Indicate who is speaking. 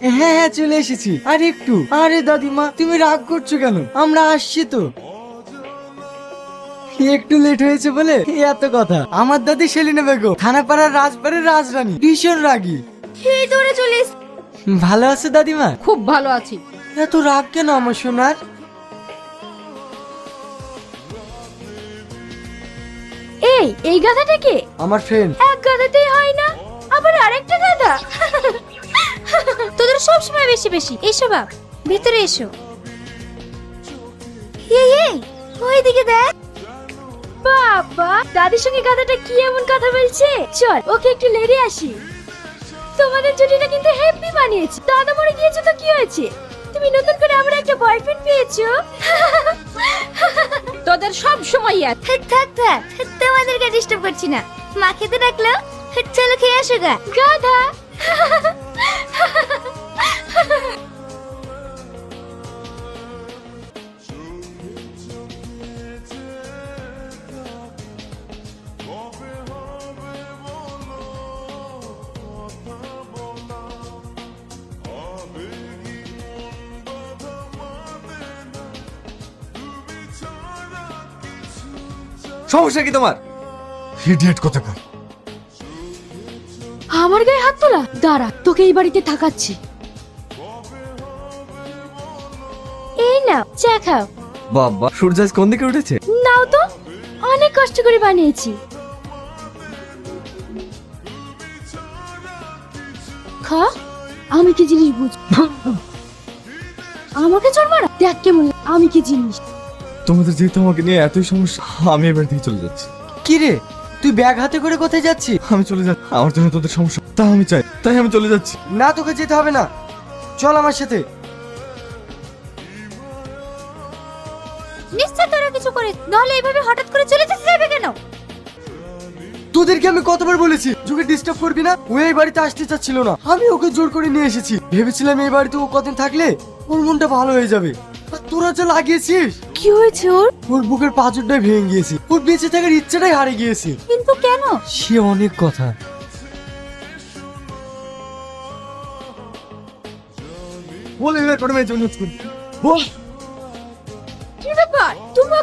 Speaker 1: হ্যাঁ হ্যাঁ চলে এসেছি। আর একটু। আরে দাদিমা তুমি রাগ করছো কেন? আমরা আসছি তো। একটু লেট হয়েছে বলে এত কথা। আমার দাদি সেলিনা বেগম, থানাপাড়ার রাজবাড়ির রাজরানী, ভীষণ রাগী।
Speaker 2: এই ধরে চলে এস-
Speaker 1: ভালো আছে দাদিমা?
Speaker 2: খুব ভালো আছি।
Speaker 1: এত রাগ কেন আমার সোনার?
Speaker 2: এই গাধাটা কে?
Speaker 1: আমার ফ্রেন্ড।
Speaker 2: এক গাধাতেই হয় না, আবার আরেকটা গাধা। তোদের সব সময় বেশি বেশি। এসো বাপ, ভিতরে এসো। এই ওইদিকে দেখ। বাবা, দাদির সঙ্গে গাধাটা কি এমন কথা বলছে? চল ওকে একটু লেড়ে আসি। তোমাদের জুটিটা কিন্তু হেভি বানিয়েছে। দাদা মরে গিয়েছে তো কি হয়েছে? তুমি নতুন করে আবার একটা বয়ফ্রেন্ড পেয়েছো। তোদের সব সময় থাক থাক থাক, তোমাদেরকে ডিস্টার্ব করছি না। মা খেতে ডাকলো, চলো খেয়ে আসো গা। গাধা।
Speaker 1: সমস্যা কি তোমার?
Speaker 3: ইডিয়েট কোথাকার।
Speaker 2: আমার গায়ে হাত তোলা? দাঁড়া, তোকে এই বাড়িতে থাকাচ্ছি। এই নাও চা খাও।
Speaker 1: বাবা সূর্য আজ কোন দিকে উঠেছে?
Speaker 2: নাও তো, অনেক কষ্ট করে বানিয়েছি। খা, আমি কি জিনিস বুঝ। আমাকে চল মারা, দেখ কেমন আমি কি জিনিস।
Speaker 3: তোমাদের যেহেতু আমাকে নিয়ে এতই সমস্যা, আমি এবার থেকে চলে যাচ্ছি।
Speaker 1: কি রে তুই ব্যাগ হাতে করে কোথায় যাচ্ছিস?
Speaker 3: আমি চলে যাচ্ছি, আমার জন্য তোদের সমস্যা তা আমি চাই, তাই আমি চলে যাচ্ছি।
Speaker 1: না তোকে যেতে হবে না, চল আমার সাথে।
Speaker 2: নিশ্চয় তোরা কিছু করে, নাহলে এইভাবে হঠাৎ করে চলে যেতে যাবে কেন?
Speaker 1: তোদেরকে আমি কতবার বলেছি ওকে ডিস্টার্ব করবি না। ও এই বাড়িতে আসতে চাচ্ছিল না, আমি ওকে জোর করে নিয়ে এসেছি। ভেবেছিলাম এই বাড়িতে ও কদিন থাকলে ওর মনটা ভালো হয়ে যাবে। আর তোরা যা লাগিয়েছিস।
Speaker 2: কি হয়েছে ওর?
Speaker 1: ওর বুকের পাঁজরটাই ভেঙে গিয়েছে, ওর বেঁচে থাকার ইচ্ছাটাই হারিয়ে গিয়েছে।
Speaker 2: কিন্তু কেন?
Speaker 1: সে অনেক কথা।
Speaker 3: বলে এবার করে মেয়ে জন্য বল।
Speaker 2: কি ব্যাপার? তুমি ওকে